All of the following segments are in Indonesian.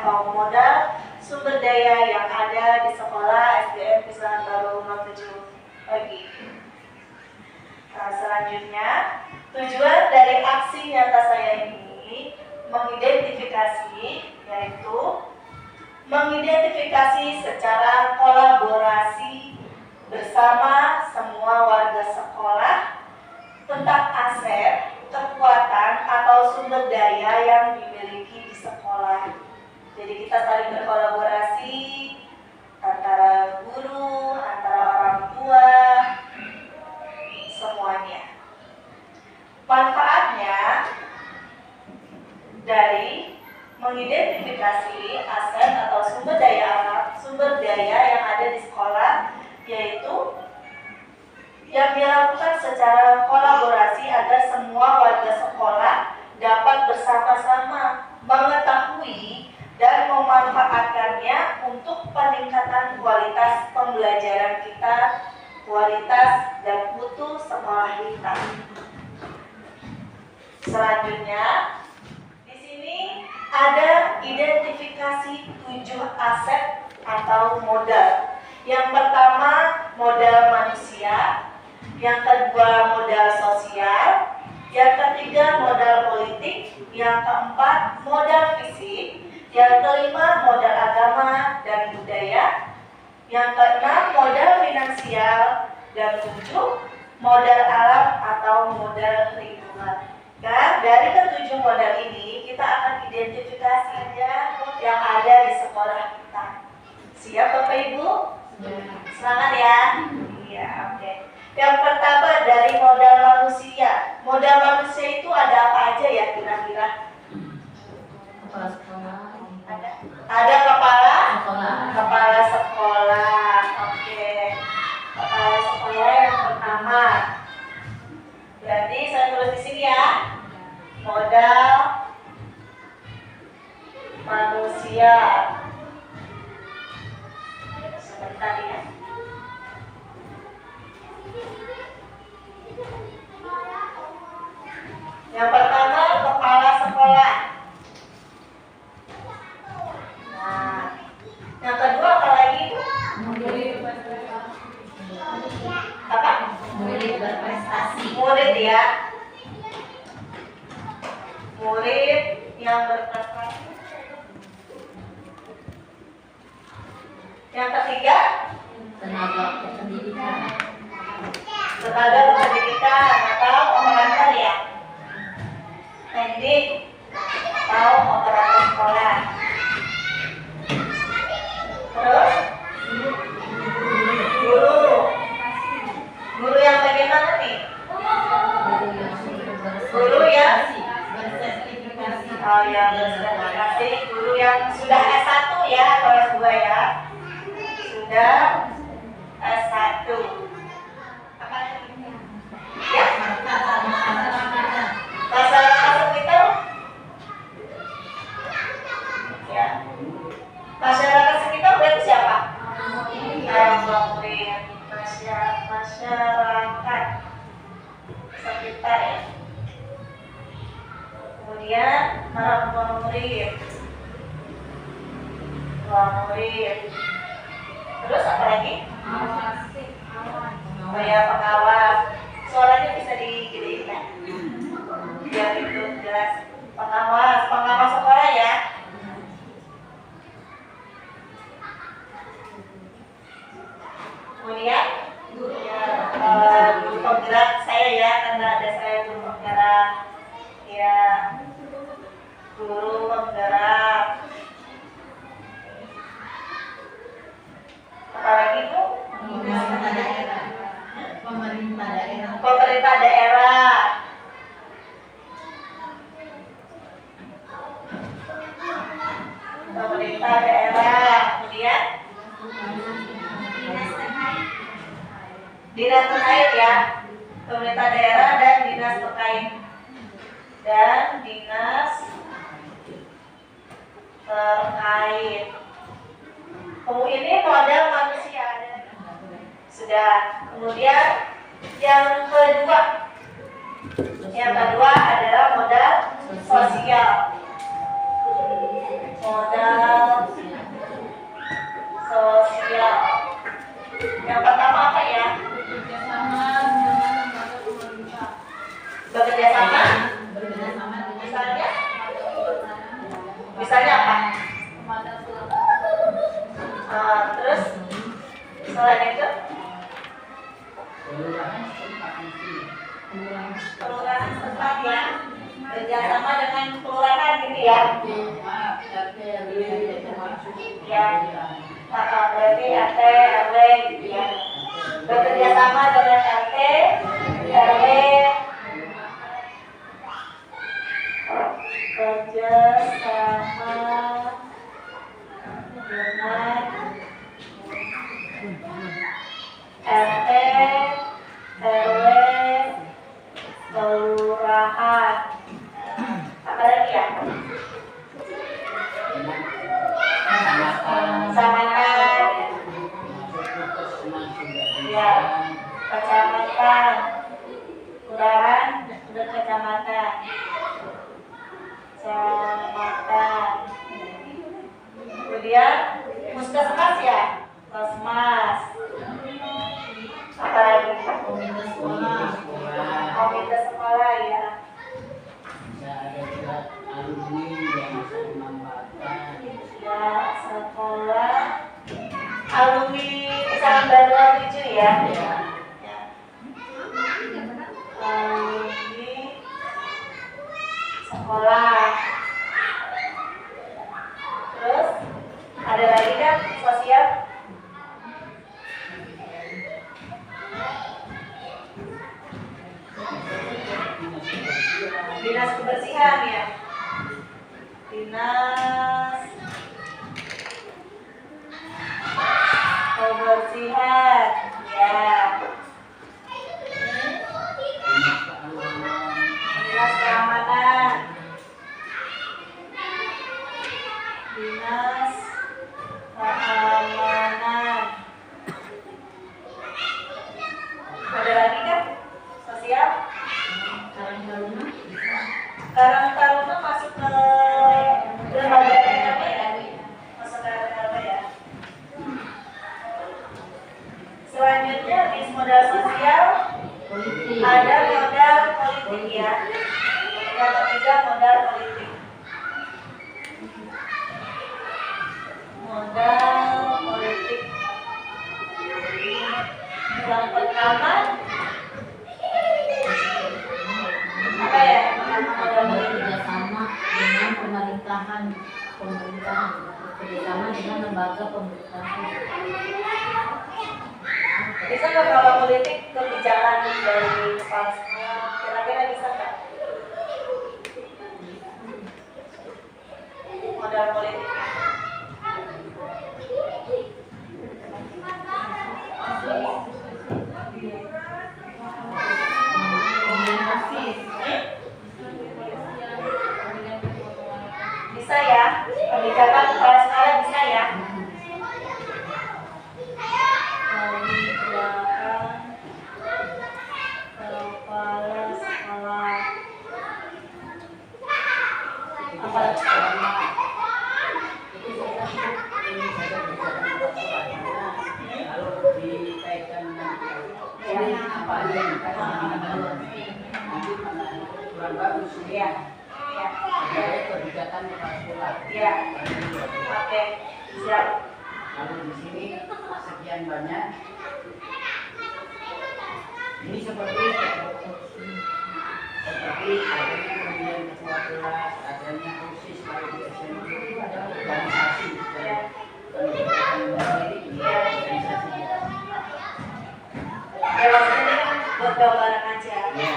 atau modal sumber daya yang ada di sekolah SDN Pisangan Baru 07 pagi. Nah, selanjutnya, tujuan dari aksi nyata saya ini mengidentifikasi, yaitu mengidentifikasi secara kolaborasi bersama semua warga sekolah tentang aset, kekuatan, atau sumber daya yang dimiliki di sekolah. Jadi kita saling berkolaborasi antara guru, antara orang tua, semuanya. Manfaatnya dari mengidentifikasi aset atau sumber daya yang ada di sekolah, yaitu yang dilakukan secara kolaborasi agar semua warga sekolah dapat bersama-sama mengetahui dan memanfaatkannya untuk peningkatan kualitas pembelajaran kita, kualitas dan mutu sekolah kita. Selanjutnya, di sini ada identifikasi 7 aset atau modal. Yang pertama, modal manusia. Yang kedua, modal sosial. Yang ketiga, modal politik. Yang keempat, modal fisik. Yang kelima, modal agama dan budaya. Yang keenam, modal finansial. Dan 7, modal alam atau modal lingkungan. Nah, dari ke-7 modal ini kita akan identifikasi aja yang ada di sekolah kita. Siap Bapak Ibu? Semangat ya? Iya, oke. Yang pertama dari modal manusia. Modal manusia itu ada apa aja ya kira-kira? Kepala sekolah. Ada kepala Sekolah. Kepala sekolah. Oke. Kepala sekolah yang pertama. Berarti saya tulis di sini ya. Modal manusia. Sebentar ya. Yang pertama, kepala sekolah. Nah, yang kedua apa lagi? Apa? Murid berprestasi. Murid ya. Murid yang berprestasi. Yang ketiga, Tenaga kependidikan. tenaga pendidikan atau operator ya. Pendik atau operator sekolah. Terus guru yang bagaimana nih? Guru yang bersertifikasi. Oh ya, bersertifikasi. Guru yang sudah S1 ya atau S2 ya? Sudah S1. Apa lagi? Ya? Masyarakat sekitar? Ya. Masyarakat sekitar berarti siapa? Murid. Masyarakat sekitar ya. Kemudian orang tua murid. Terus apa lagi? Oh ya, pengawas. Suaranya bisa digedein ya? Biar itu jelas. Pengawas sekolah ya. Kemudian guru penggerak saya ya, karena ada saya guru penggerak ya, guru penggerak. Apalagi Bu? Pemerintah daerah. Pemerintah daerah. Pemerintah daerah. Kemudian dinas terkait ya, pemerintah daerah dan dinas terkait. Ini modal manusia sudah. Kemudian yang kedua adalah modal sosial. Modal Terus selain itu kelurahan setempat ya, kerjasama dengan kelurahan gitu ya. Ya, berarti RT RW gitu ya. Bekerja sama dengan RT RW, kerja sama dengan RT RW kelurahan. Apa lagi ya? Kecamatan, ya, kecamatan, kelurahan, udah kecamatan, kemudian puskesmas ya, puskesmas, apa lagi? Komite sekolah ya. Ya, sekolah alumni Islam Baru 7 ya. Ya. Alumni sekolah. Terus ada lagi kan sosial? Dinas kebersihan ya. Dinas kebersihan ya. Dinas keamanan, dinas keamanan. Ada lagi kan sosial? Karang Taruna masuk ke lembaga RW ya? Masuk ke RW ya? Selanjutnya di modal sosial ada modal politik ya. Yang ketiga modal politik. Modal politik. Yang pertama apa ya? Bekerjasama dengan pemerintahan bekerjasama dengan lembaga pemerintahan. Bisa nggak kalau politik kebijakan dari kepala sekolah? Kira-kira bisa nggak? Modal politik. Bisa ya, kebijakan kepala sekolah bisa ya. Kebijakan kepala sekolah. Apa? Kalau dikaitkan apa aja nanti kurang bagus Ya. Ya. ada kebijakan kepala sekolah. Ya. Oke, siap. Lalu di sini sekian banyak. Ini seperti adanya pemilihan ketua kelas, adanya OSIS kalau di SMP itu ada organisasi dan pendidikan sendiri ini organisasi. Ya maksudnya kan buat gambaran aja. Ya.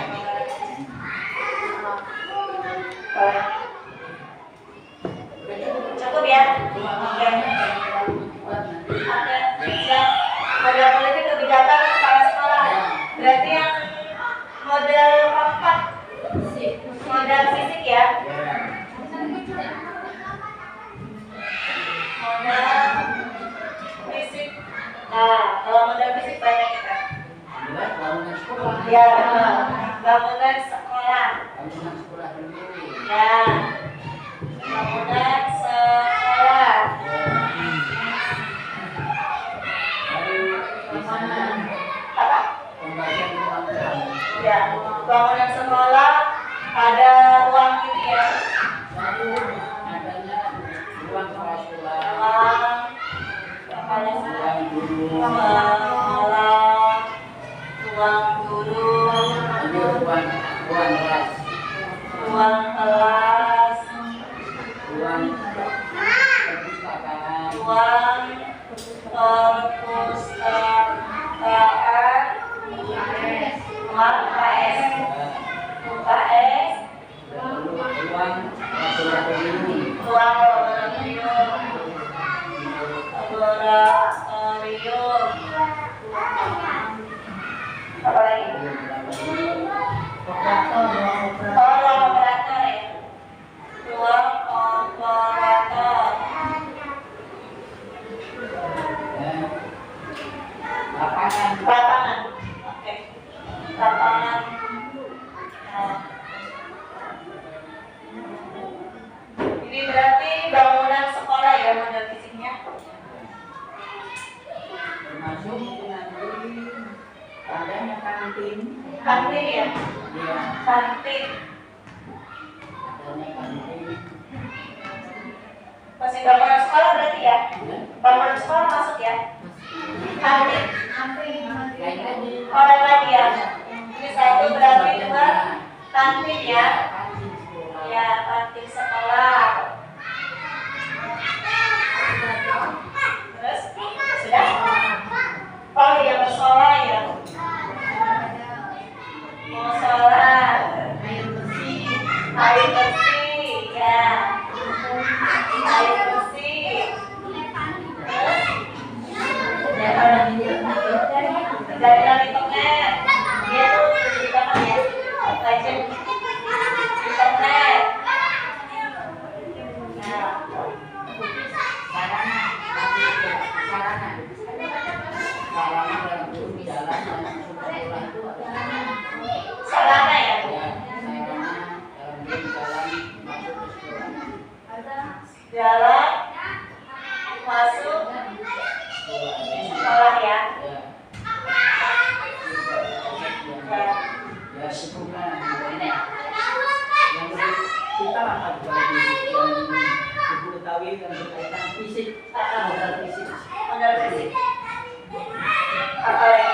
Cukup ya? Oke. Oke, siap. Modal politik kebijakan kepala sekolah. Berarti yang modal keempat modal fisik ya? Modal fisik. Nah, kalau modal fisik banyak kita. Bangunan sekolah. Ya, bangunan sekolah. Bangunan sekolah dulu. Ya, bangunan sekolah. Lalu di sana Apa? pembagian ruang tamu. Ya, bangunan sekolah ada ruang ini ya. Lalu adanya ruang ruang perpustakaan, ruang UKS, ruang laboratorium, apa lagi? Operator, ruang operator. Oh, ruang operator ya. Ruang operator. Lapangan. Oke. Lapangan. Nah. Ini berarti bangunan sekolah ya model fisiknya. termasuk nanti adanya kantin. Kantin ya. Iya, Kantin. adanya kantin. Masih bangunan sekolah berarti ya. Bangunan sekolah masuk ya. Kantin. Lain lagi. Orang lagi ya. Ini satu berarti dua kantin ya. Kantin sekolah. Ya, kantin sekolah. Terus sudah? Oh iya, musola ya. Musola. Air bersih, ya. Air bersih. Terus jaringan internet. Dia tuh di mana ya? Kajian internet. Nah, Sarana dalam kurung di jalan dan masuk sekolah itu ada sarana ya. ya, sarana dalam kurung jalan masuk ke sekolah. Jalan masuk sekolah ya. Ya. Ya. Ya sebelumnya yang lebih kita lah yang ibu ketahui yang berkaitan fisik, modal fisik. Modal fisik. Apa lagi?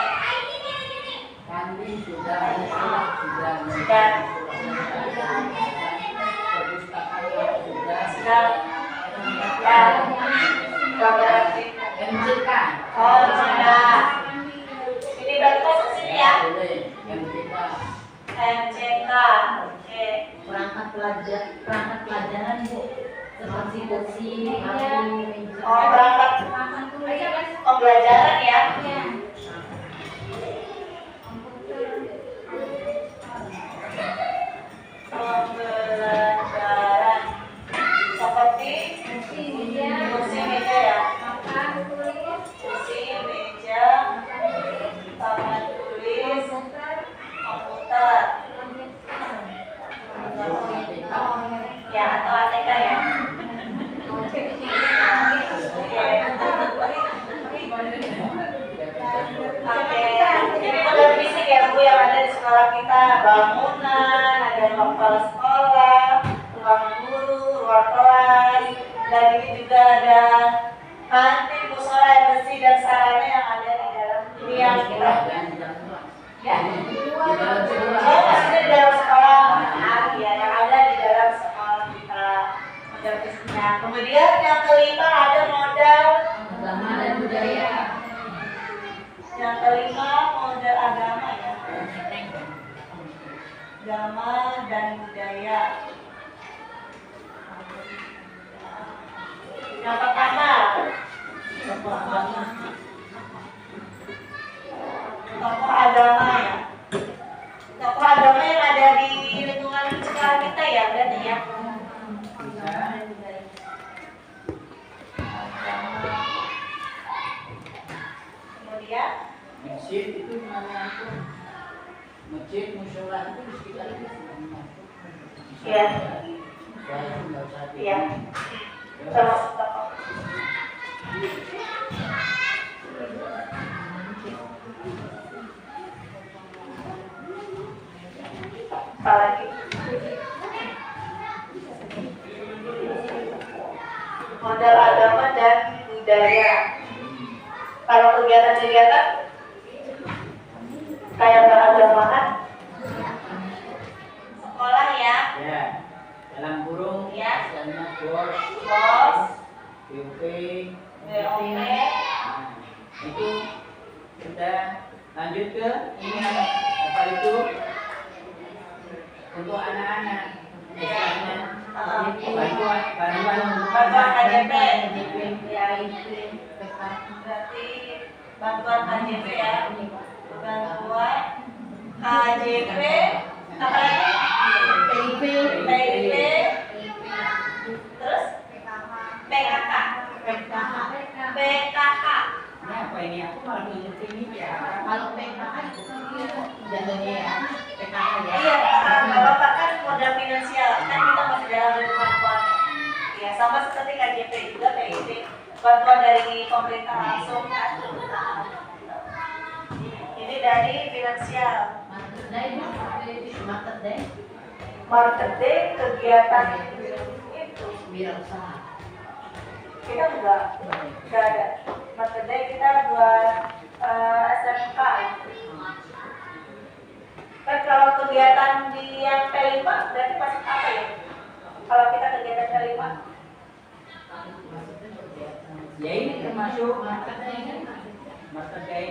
Kantin sudah, musola sudah, Sudah. perpustakaan sudah, Sudah. Ya. Berarti. MCK. Oh, sudah. Ini berarti masuk sini ya. Boleh, MCK. MCK. Oke. Perangkat pelajaran Bu, seperti kursi, meja. Oh, berangkat pembelajaran ya. Pembelajaran seperti kursi meja ya. Kursi meja, papan tulis, komputer. Ya, atau ATK ya. Oke, jadi model fisik ya Bu yang ada di sekolah kita, bangunan, ada ruang kepala sekolah, ruang guru, ruang kelas, dan ini juga ada kantin, musola yang bersih dan sarana yang ada di dalam ini yang kita ya. Oh, maksudnya di dalam sekolah. Nah, ya, yang ada di dalam sekolah kita model fisiknya. Kemudian yang kelima ada model Agama dan budaya. yang kelima model agama ya. Agama dan budaya. Yang pertama tokoh agama ya. Tokoh agama yang ada di lingkungan sekolah kita ya berarti ya. Kemudian Masjid itu mana itu? Masjid, musola itu di sekitar itu semuanya. Iya. Saya nggak usah Iya. Ya. Termasuk tokoh. Apalagi modal agama dan budaya. Kalau kegiatan-kegiatan kayak keagamaan sekolah ya, Ya, dalam kurung Ya. misalnya bos, bos, PUP, BOP. Nah, itu sudah lanjut ke ini apa itu untuk anak-anak misalnya Bantuan KJP. Ya, berarti bantuan KJP ya. Bantuan KJP apa lagi? PIP. Terus PKK. PKK. ini apa ini aku malah tunjuk ini ya Kalau PKK itu jadinya ya PKK ya. Iya, Bapak kan modal finansial, kan kita masih dalam lingkungan keluarga. Ya, sama seperti KJP juga PIP, bantuan dari pemerintah langsung kan. Ini dari finansial. Market day kegiatan itu Wirausaha. kita enggak ada. Market day kita buat SMK. Kan kalau kegiatan di yang P5 berarti masuk apa ya? Kalau kita kegiatan P5 ya ini termasuk market day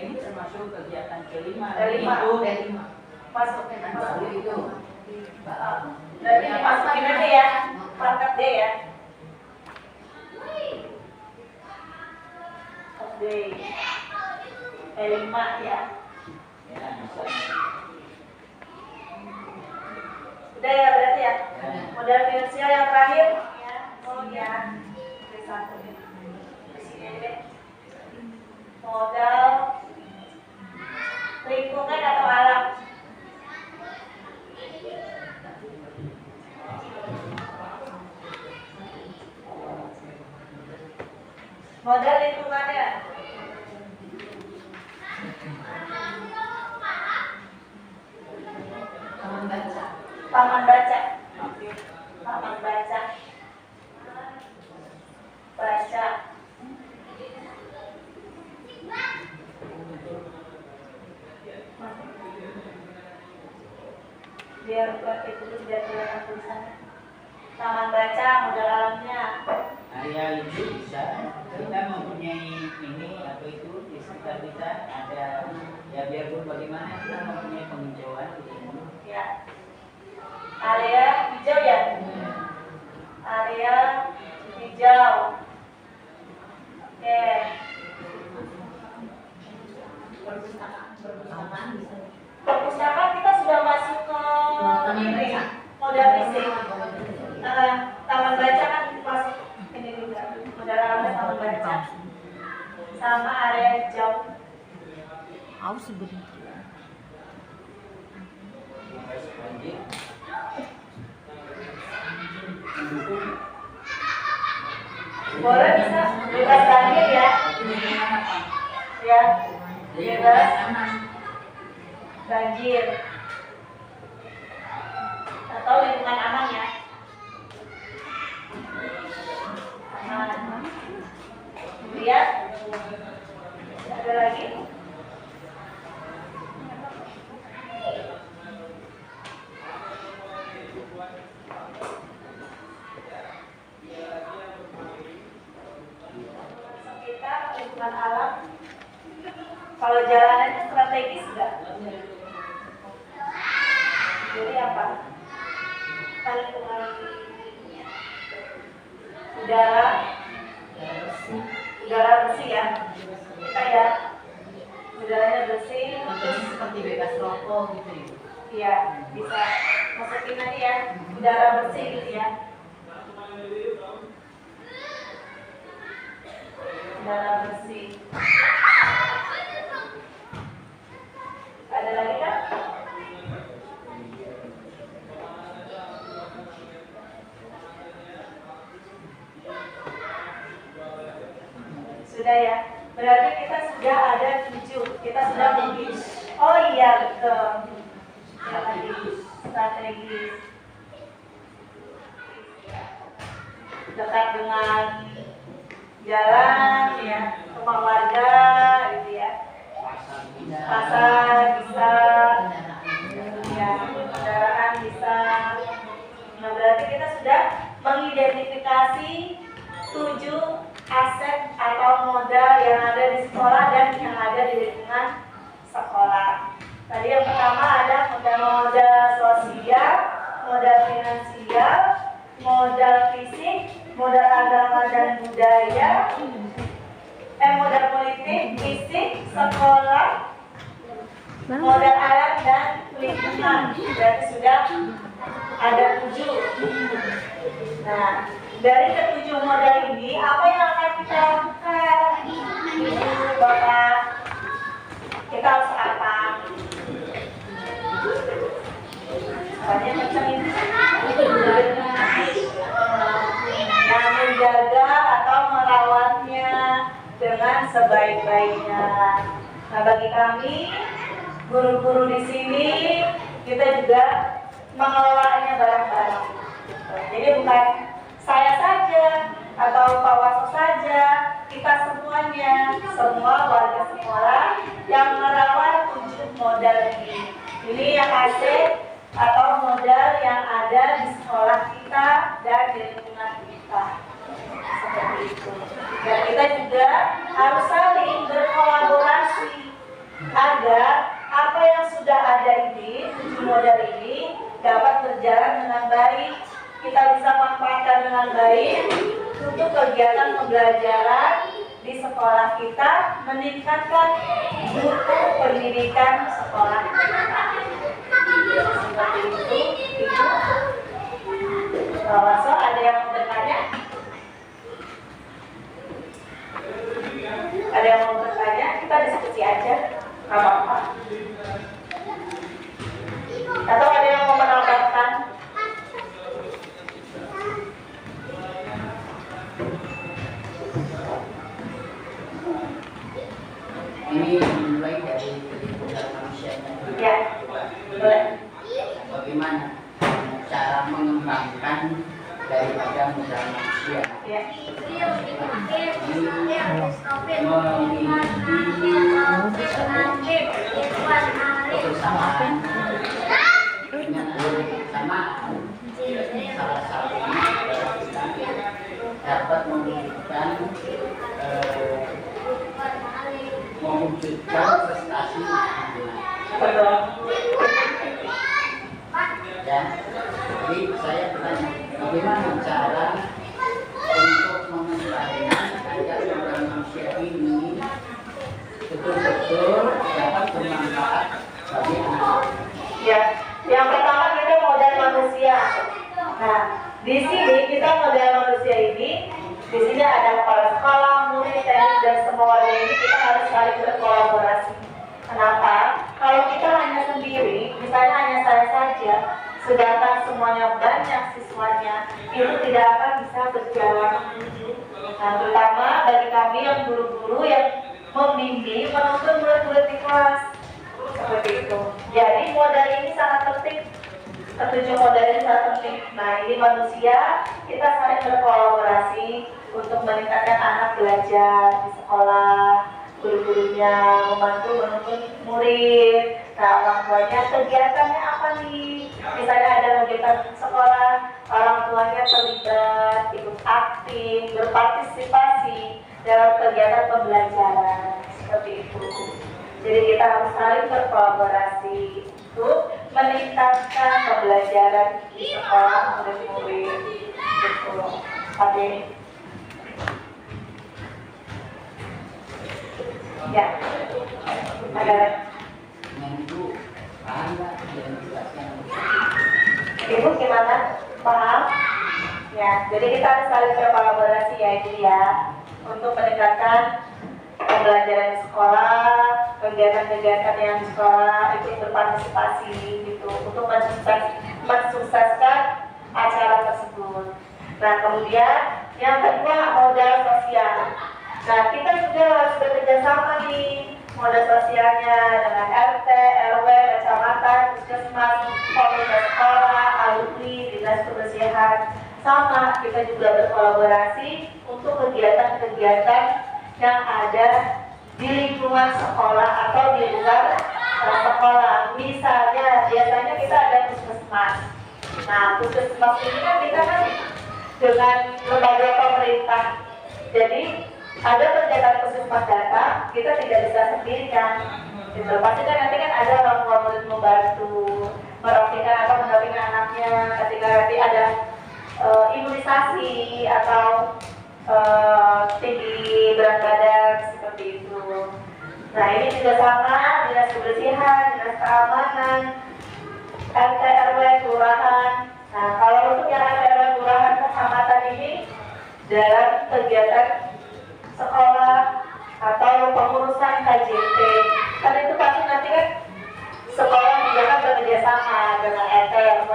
ini termasuk kegiatan kelima Kelima. itu masuk baru itu berarti masukin aja ya market day ya. Market day P5 ya. ya bisa Udah ya berarti ya. ya. Modal finansial yang terakhir ya. Oh ya. P1 ya. Di sini aja. Modal lingkungan atau alam. Modal lingkungannya. Taman baca. Taman baca. Taman baca. Baca. Biar itu tidak kelihatan tulisannya. Taman baca modal alamnya. area itu bisa kita mempunyai ini apa itu di sekitar kita ada ya biarpun bagaimana kita mempunyai penghijauan di sini Ya. Area hijau ya. Area hijau. Oke. Perpustakaan bisa. Perpustakaan kita sudah masuk ke ini modal fisik. Taman baca kan masuk ini juga. Modal alamnya taman baca. Sama area hijau. lanjut mendukung Boleh bisa bebas banjir ya. Ya. Bebas banjir. Atau lingkungan aman ya. Aman. Lihat. Ada lagi? Kita lingkungan alam. Kalau jalanannya strategis enggak? Jadi apa? Kan lingkungan udara bersih ya. Kita ya udaranya bersih. Terus seperti bebas rokok gitu ya. Iya, bisa masukin aja ya udara bersih gitu ya. Udara bersih. Ada lagi kan? Sudah ya. Berarti kita sudah ada 7. Kita sudah mungkin. Oh iya betul. Ya tadi strategis. Dekat dengan jalan ya, rumah warga gitu ya. Pasar bisa, ya, kendaraan bisa. Nah berarti kita sudah mengidentifikasi 7 aset atau sekolah dan yang ada di lingkungan sekolah. Tadi yang pertama ada modal sosial, modal finansial, modal fisik, modal agama dan budaya, modal politik, fisik, sekolah, modal alam dan lingkungan. Berarti sudah ada 7. Nah, dari ke-7 modal ini, apa yang akan kita lakukan? Ibu, Bapak, kita harus apa? Banyak macam ini. Nah, menjaga atau merawatnya dengan sebaik-baiknya. Nah, bagi kami, guru-guru di sini, kita juga mengelolanya bareng-bareng. Jadi bukan saya saja atau Pak Waso saja, kita semuanya, semua warga sekolah yang merawat 7 modal ini. Ini yang asik atau modal yang ada di sekolah kita dan di lingkungan kita. Seperti itu. Dan kita juga harus saling berkolaborasi agar apa yang sudah ada ini, 7 modal ini dapat berjalan dengan baik. Kita bisa manfaatkan dengan baik untuk kegiatan pembelajaran di sekolah kita, meningkatkan mutu pendidikan sekolah kita. Seperti itu, Ibu. So, ada yang mau bertanya? Ada yang mau bertanya? Kita diskusi aja, nggak apa-apa. Atau ada yang mau menambahkan? Ini dimulai dari kehidupan manusianya. Ya, boleh. Bagaimana cara mengembangkan daripada modal manusia? Ya. Memiliki kebersamaan dengan kebersamaan, salah satunya adalah kita dapat mewujudkan prestasi Betul. ya. Jadi saya bertanya, bagaimana cara untuk mengembangkan agar modal manusia ini betul-betul dapat bermanfaat bagi anak. Ya, yang pertama kita modal manusia. Nah, di sini kita modal manusia ini, di sini ada kepala sekolah, murid, teknik dan semua warga ini kita harus saling berkolaborasi. Kenapa? Kalau kita hanya sendiri, misalnya hanya saya saja, sedangkan semuanya banyak siswanya, itu tidak akan bisa berjalan. Nah, terutama bagi kami yang guru-guru yang membimbing, menuntun murid-murid di kelas. Seperti itu. Jadi modal ini sangat penting. Ketujuh modal ini sangat penting. Nah, ini manusia, kita saling berkolaborasi untuk meningkatkan anak belajar di sekolah, guru-gurunya membantu menuntun murid. Nah, orang tuanya kegiatannya apa nih? Misalnya ada kegiatan sekolah, orang tuanya terlibat, ikut aktif, berpartisipasi dalam kegiatan pembelajaran. Seperti itu. Jadi kita harus saling berkolaborasi untuk meningkatkan pembelajaran di sekolah murid-murid. Gitu. Oke. Ya. Ada. Yang itu paham nggak yang dijelaskan? Ibu gimana? Paham? Ya. Jadi kita harus saling berkolaborasi ya itu ya untuk meningkatkan pembelajaran di sekolah, kegiatan-kegiatan yang di sekolah itu berpartisipasi gitu untuk mensukseskan acara tersebut. Nah, kemudian yang kedua modal sosial. Nah, kita juga harus bekerja sama nih modal sosialnya dengan RT, RW, kecamatan, puskesmas, komunitas sekolah, alumni, dinas kebersihan. Sama, kita juga berkolaborasi untuk kegiatan-kegiatan yang ada di lingkungan sekolah atau di luar sekolah. Misalnya, biasanya kita ada puskesmas. Nah, puskesmas ini kan kita kan dengan lembaga pemerintah. Jadi ada kegiatan khusus pas datang, kita tidak bisa sendiri kan. Gitu. Pasti kan nanti kan ada orang tua murid membantu merapikan atau mendampingi anaknya ketika nanti ada imunisasi atau tinggi berat badan seperti itu. Nah ini juga sama, dinas kebersihan, dinas keamanan, RT RW kelurahan. Nah kalau untuk yang RT RW kelurahan kecamatan ini dalam kegiatan sekolah atau pengurusan KJP, kan itu pasti nanti kan sekolah juga kan bekerja sama dengan RT RW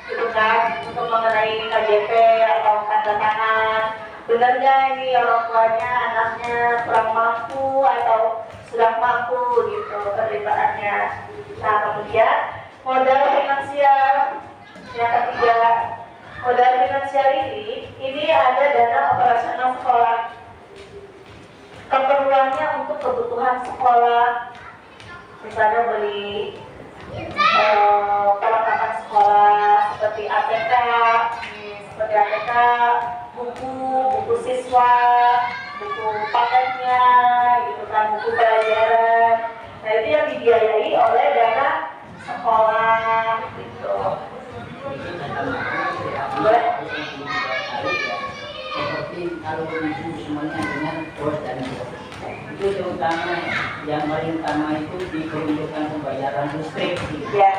itu kan untuk mengenai KJP atau tanda tangan. Benar nggak ini orang tuanya anaknya kurang mampu atau sudah mampu gitu keterlibatannya. Nah kemudian modal finansial yang ketiga, modal finansial ini ada dana operasional sekolah, keperluannya untuk kebutuhan sekolah, misalnya beli perlengkapan sekolah seperti ATK, buku siswa, buku paketnya, gitu kan, buku pelajaran. Nah itu yang dibiayai oleh dana sekolah, gitu. Boleh? Seperti kalau ibu semuanya dengan bos dan bos. Itu terutama yang paling utama itu diperuntukkan pembayaran listrik. Ya,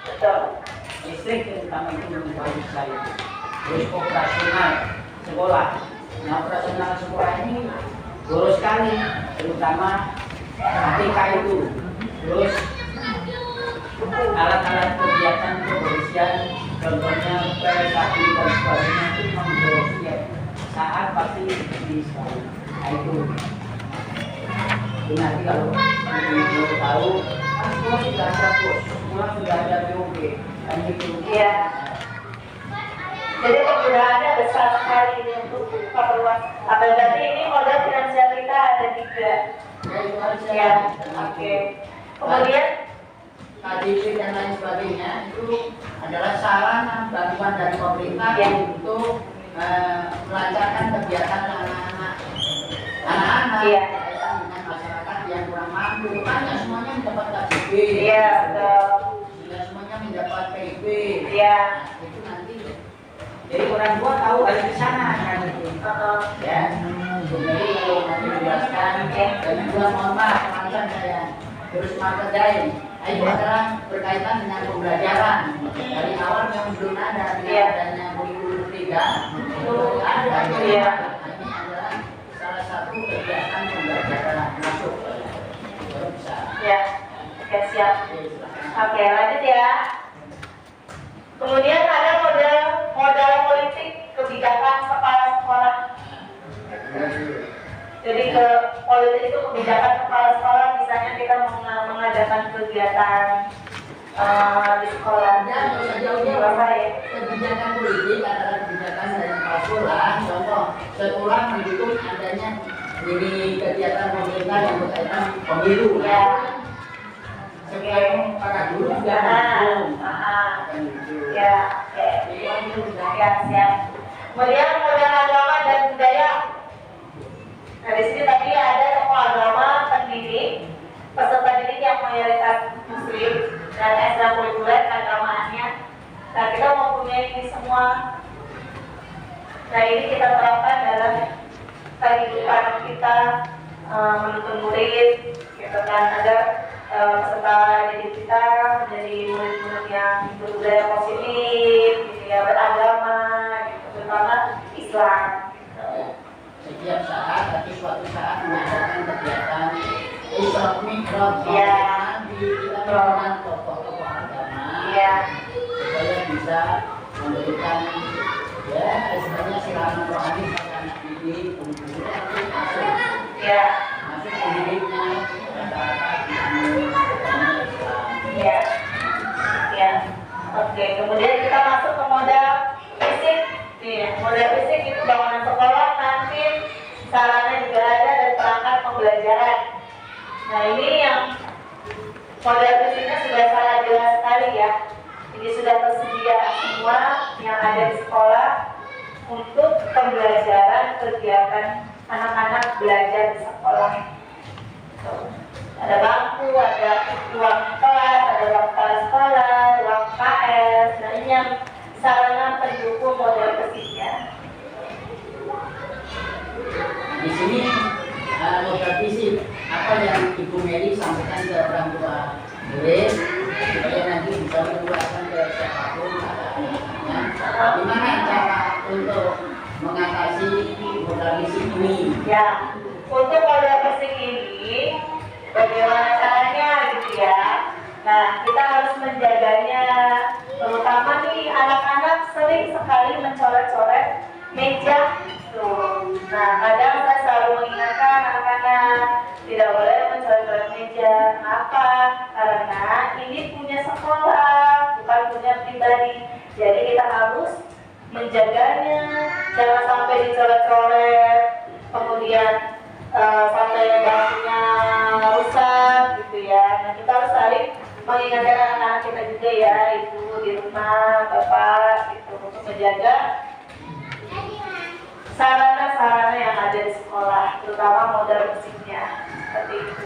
betul. Listrik terutama itu membayar sekali. Terus operasional sekolah. Nah operasional sekolah ini boros sekali, terutama ATK itu. Terus alat-alat kegiatan kebersihan, contohnya sapi dan sebagainya itu memang boros ya. Saat pasti di sekolah. Nah itu. Nanti kalau ibu tahu, semua sudah ada bos, semua sudah ada BOP, kan gitu. Iya. Jadi penggunaannya besar sekali ini untuk keperluan. Berarti ini modal finansial kita ada 3. Ya, oke. Kemudian KJP dan lain sebagainya itu adalah sarana bantuan dari pemerintah ya, untuk melancarkan kegiatan anak-anak ya, berkaitan dengan masyarakat yang kurang mampu. Makanya semuanya mendapat KJP. Iya, betul. Sehingga semuanya mendapat PIB. Iya. Nah, itu nanti jadi orang tua tahu harus ke sana kan itu. Ya. Jadi kalau nanti dijelaskan, dan juga mohon maaf teman-teman saya terus kerjain. Itu adalah berkaitan dengan pembelajaran dari awal yang belum ada dengan adanya kurikulum 3 itu ada. Ini adalah salah satu kegiatan pembelajaran masuk. Bisa. Ya, oke siap. Oke lanjut ya. Kemudian ada modal politik kebijakan kepala sekolah. Jadi ke politik itu kebijakan kepala sekolah, misalnya kita mengadakan kegiatan di sekolah Dan jauh-jauh kebijakan politik adalah kebijakan dari kepala sekolah. Contoh sekolah mendukung adanya jadi kegiatan pemerintah yang berkaitan pemilu. Ya. Sekarang para guru juga mendukung. Ya, ya siap. Kemudian modal agama dan budaya. Nah di sini tadi ada tokoh agama, pendidik, peserta didik yang mayoritas muslim dan ekstrakurikuler keagamaannya. Nah kita mempunyai ini semua. Nah ini kita terapkan dalam kehidupan kita menuntun murid, gitu kan, agar peserta didik kita menjadi murid-murid yang berbudaya positif, gitu ya, beragama, gitu, terutama Islam. Gitu. Setiap saat atau suatu saat mengadakan kegiatan Isra Mi'raj di kita menggunakan tokoh-tokoh agama supaya bisa memberikan ya istilahnya siraman rohani pada anak didik untuk masuk pendidiknya masyarakat Islam. Oke, kemudian kita masuk ke modal fisik. Modal fisik itu bangunan sekolah, kantin, sarana juga ada, dan perangkat pembelajaran. Nah ini yang modal fisiknya sudah sangat jelas sekali ya. Ini sudah tersedia semua yang ada di sekolah untuk pembelajaran kegiatan anak-anak belajar di sekolah. Ada bangku, ada ruang kelas, ada ruang kepala sekolah, ruang KS. Nah ini yang sarana pendukung model fisiknya. Di sini model fisik apa yang Ibu Meli sampaikan ke orang tua murid supaya nanti bisa menguatkan ke siapapun anak-anaknya. Gimana cara untuk mengatasi model fisik ini? Ya, untuk model fisik ini bagaimana caranya gitu ya. Nah, kita harus menjaganya. Terutama nih anak-anak sering sekali mencoret-coret meja tuh. Nah, kadang saya selalu mengingatkan anak-anak tidak boleh mencoret-coret meja. Kenapa? Karena ini punya sekolah, bukan punya pribadi. Jadi kita harus menjaganya, jangan sampai dicoret-coret, kemudian sampai bangkunya rusak gitu ya. Nah kita harus saling mengingatkan anak-anak kita juga ya, ibu di rumah, bapak gitu, untuk menjaga sarana-sarana yang ada di sekolah, terutama modal fisiknya seperti itu.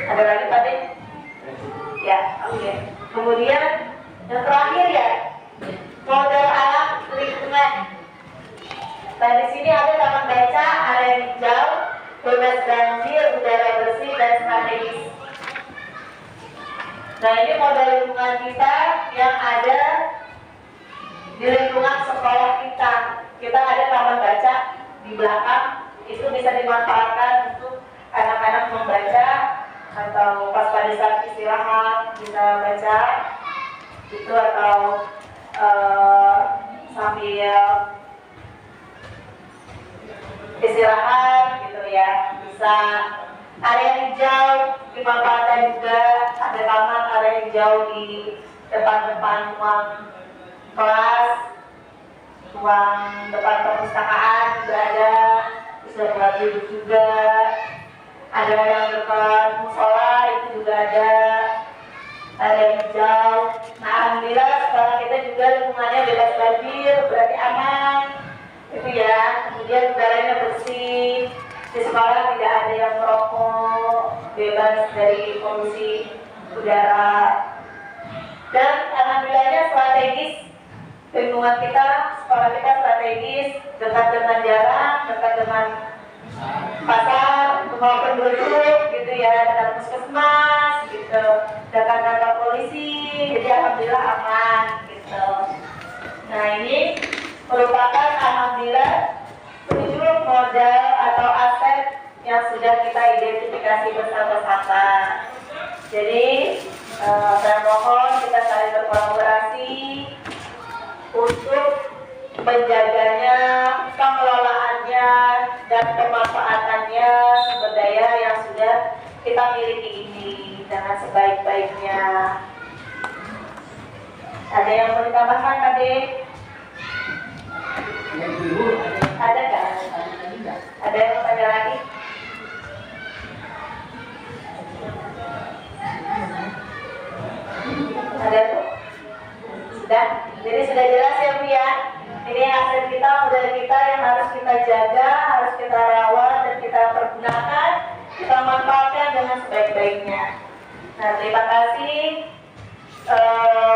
Ada lagi Pak De? Ya, oke. Kemudian yang terakhir ya, model alam lingkungan. Nah di sini ada taman baca, area hijau, bebas banjir, udara bersih dan strategis. Nah ini model lingkungan kita yang ada di lingkungan sekolah kita. Kita ada taman baca di belakang, itu bisa dimanfaatkan untuk anak-anak membaca atau pas pada saat istirahat bisa baca itu, atau sambil istirahat gitu ya, bisa. Area hijau dimanfaatkan juga, ada taman area hijau di depan-depan ruang kelas, ruang depan perpustakaan juga ada, bisa buat duduk juga. Ada yang dekat musola itu juga ada area hijau. Nah alhamdulillah sekolah kita juga lingkungannya bebas banjir, berarti aman itu ya. Kemudian udaranya bersih, di sekolah tidak ada yang merokok, bebas dari polusi udara. Dan alhamdulillahnya strategis, lingkungan kita, sekolah kita strategis, dekat dengan jalan, dekat dengan pasar, rumah penduduk gitu ya, dekat puskesmas gitu, dekat kantor polisi, jadi alhamdulillah aman gitu. Nah ini merupakan alhamdulillah 7 modal atau aset yang sudah kita identifikasi bersama-sama. Jadi saya mohon kita saling berkolaborasi untuk menjaganya, pengelolaannya, dan pemanfaatannya sumber daya yang sudah kita miliki ini dengan sebaik-baiknya. Ada yang mau ditambahkan, Adik? Ada nggak? Ada yang mau tanya lagi? Ada tuh? Sudah? Jadi sudah jelas ya Bu ya? Ini aset kita, modal kita yang harus kita jaga, harus kita rawat dan kita pergunakan, kita manfaatkan dengan sebaik-baiknya. Nah terima kasih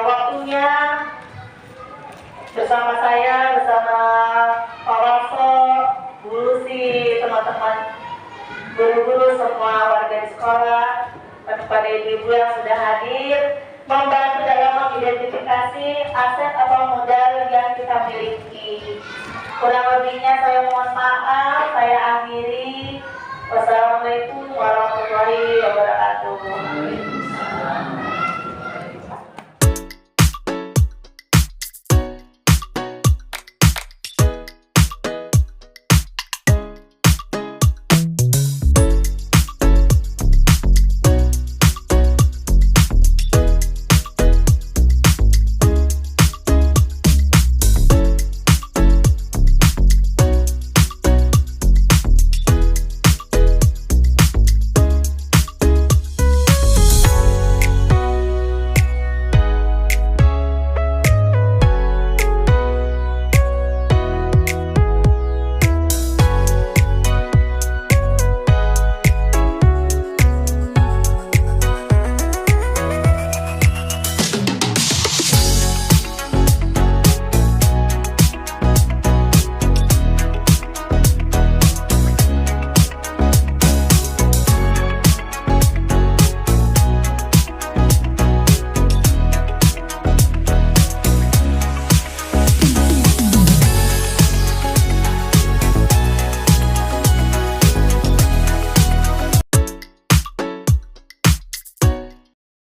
waktunya bersama saya, bersama Pak Warso, Bu Lucy, teman-teman guru-guru, semua warga di sekolah, kepada ibu-ibu yang sudah hadir, membantu dalam mengidentifikasi aset atau modal yang kita miliki. Kurang lebihnya saya mohon maaf, saya akhiri. Wassalamualaikum warahmatullahi wabarakatuh.